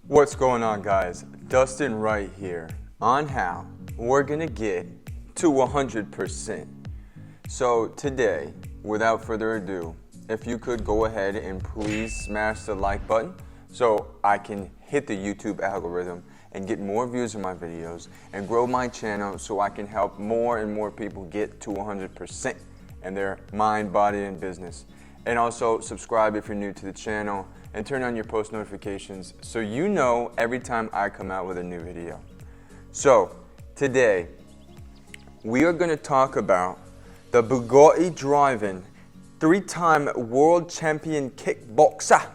What's going on, guys? Dustin right here on how we're gonna get to 100%. So today, without further ado, if you could go ahead and please smash the like button so I can hit the YouTube algorithm and get more views of my videos and grow my channel so I can help more and more people get to 100% in their mind, body, and business. And also subscribe if you're new to the channel and turn on your post notifications so you know every time I come out with a new video. So today we are going to talk about the Bugatti driving 3-time world champion kickboxer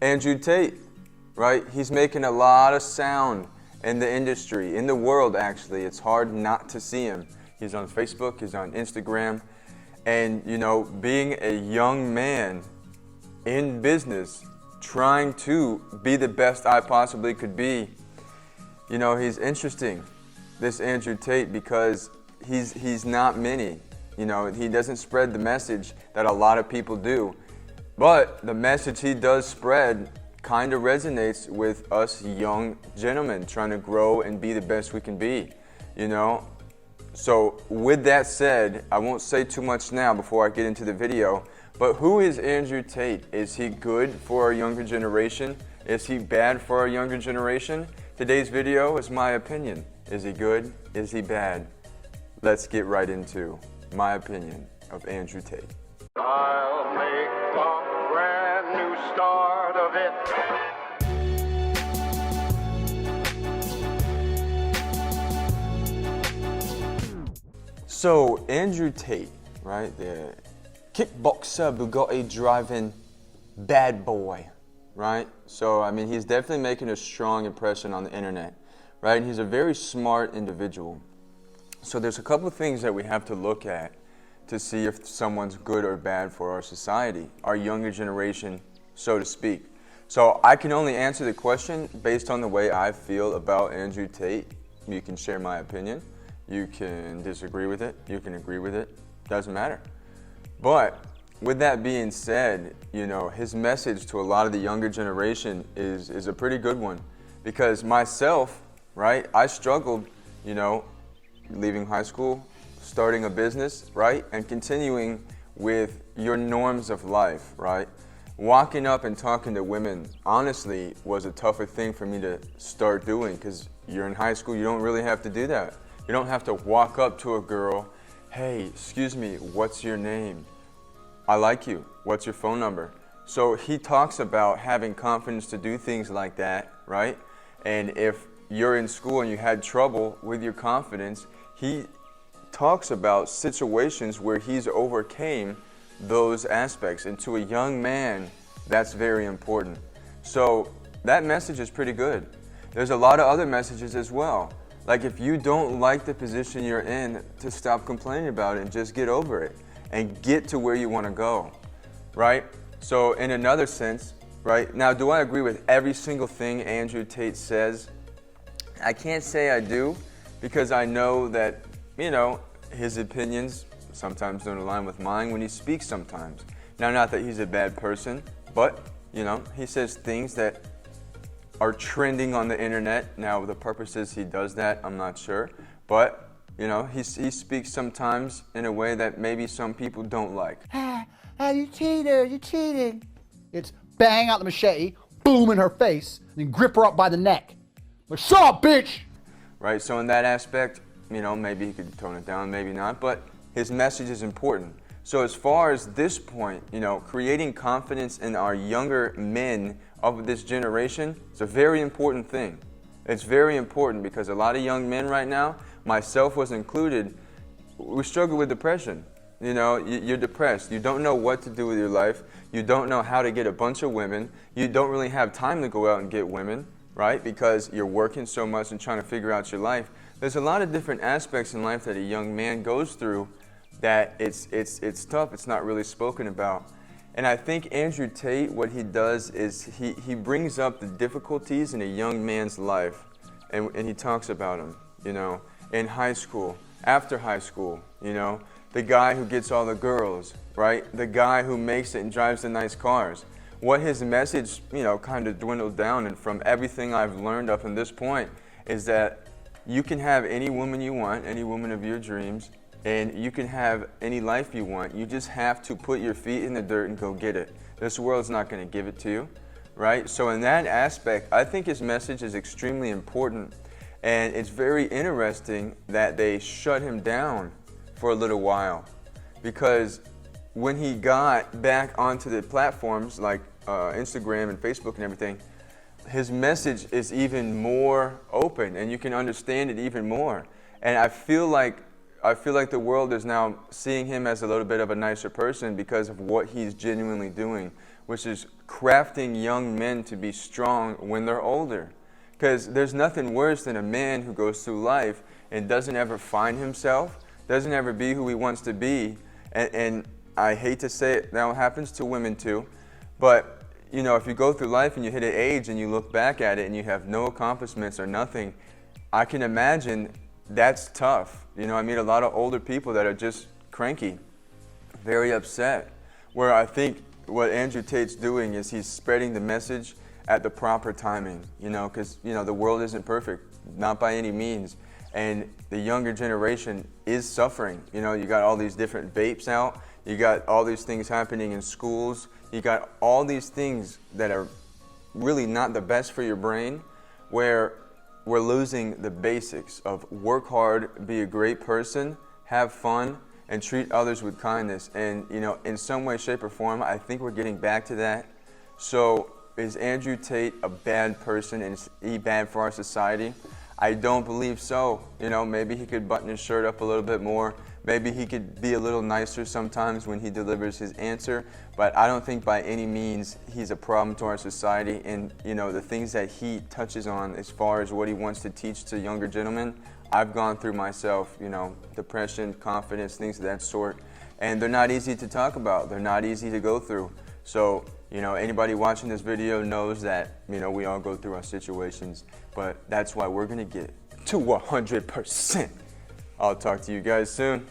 Andrew Tate, right? He's making a lot of sound in the industry, in the world actually. It's hard not to see him. He's on Facebook, he's on Instagram. And, you know, being a young man in business, trying to be the best I possibly could be, you know, he's interesting, this Andrew Tate, because he's not many. You know, he doesn't spread the message that a lot of people do. But the message he does spread kind of resonates with us young gentlemen trying to grow and be the best we can be, you know. So with that said, I won't say too much now before I get into the video, but who is Andrew Tate? Is he good for our younger generation? Is he bad for our younger generation? Today's video is my opinion. Is he good? Is he bad? Let's get right into my opinion of Andrew Tate. I'll make a brand new start of it. So Andrew Tate, right, the kickboxer, Bugatti driving bad boy, right? So I mean, he's definitely making a strong impression on the internet, right? And he's a very smart individual. So there's a couple of things that we have to look at to see if someone's good or bad for our society, our younger generation, so to speak. So I can only answer the question based on the way I feel about Andrew Tate. You can share my opinion. You can disagree with it, you can agree with it, doesn't matter. But with that being said, you know, his message to a lot of the younger generation is a pretty good one. Because myself, right, I struggled, you know, leaving high school, starting a business, right, and continuing with your norms of life, right? Walking up and talking to women, honestly, was a tougher thing for me to start doing because you're in high school, you don't really have to do that. You don't have to walk up to a girl, hey, excuse me, what's your name? I like you, what's your phone number? So he talks about having confidence to do things like that, right? And if you're in school and you had trouble with your confidence, he talks about situations where he's overcame those aspects. And to a young man, that's very important. So that message is pretty good. There's a lot of other messages as well. Like if you don't like the position you're in, to stop complaining about it and just get over it and get to where you want to go, right? So in another sense, right? Now, do I agree with every single thing Andrew Tate says? I can't say I do because I know that, you know, his opinions sometimes don't align with mine when he speaks sometimes. Now, not that he's a bad person, but, you know, he says things that are trending on the internet. Now, the purposes he does that, I'm not sure. But, you know, he speaks sometimes in a way that maybe some people don't like. You cheated, you cheated. It's bang out the machete, boom in her face, and then grip her up by the neck. Like, shut up, bitch! Right, so in that aspect, you know, maybe he could tone it down, maybe not, but his message is important. So as far as this point, you know, creating confidence in our younger men of this generation is a very important thing. It's very important because a lot of young men right now, myself was included, we struggle with depression. You know, you're depressed. You don't know what to do with your life. You don't know how to get a bunch of women. You don't really have time to go out and get women, right? Because you're working so much and trying to figure out your life. There's a lot of different aspects in life that a young man goes through that it's tough. It's not really spoken about. And I think Andrew Tate, what he does is he brings up the difficulties in a young man's life, and he talks about them, you know, in high school, after high school, you know, the guy who gets all the girls, right? The guy who makes it and drives the nice cars. what his message, kind of dwindled down, and from everything I've learned up in this point, is that you can have any woman you want, any woman of your dreams, and you can have any life you want. You just have to put your feet in the dirt and go get it. This world's not going to give it to you, right? So in that aspect, I think his message is extremely important, and it's very interesting that they shut him down for a little while, because when he got back onto the platforms like Instagram and Facebook and everything, his message is even more open, and you can understand it even more. And I feel like the world is now seeing him as a little bit of a nicer person because of what he's genuinely doing, which is crafting young men to be strong when they're older. Because there's nothing worse than a man who goes through life and doesn't ever find himself, doesn't ever be who he wants to be, and I hate to say it, that happens to women too, but if you go through life and you hit an age and you look back at it and you have no accomplishments or nothing, I can imagine that's tough. I meet a lot of older people that are just cranky, very upset, where I think what Andrew Tate's doing is he's spreading the message at the proper timing, because the world isn't perfect, not by any means. And the younger generation is suffering. You got all these different vapes out. You got all these things happening in schools. You got all these things that are really not the best for your brain, where we're losing the basics of work hard, be a great person, have fun, and treat others with kindness. And, in some way, shape, or form, I think we're getting back to that. So is Andrew Tate a bad person, and is he bad for our society? I don't believe so. Maybe he could button his shirt up a little bit more. Maybe he could be a little nicer sometimes when he delivers his answer. But I don't think by any means he's a problem to our society. And, the things that he touches on as far as what he wants to teach to younger gentlemen, I've gone through myself, depression, confidence, things of that sort. And they're not easy to talk about. They're not easy to go through. So, anybody watching this video knows that, we all go through our situations, but that's why we're going to get to 100%. I'll talk to you guys soon.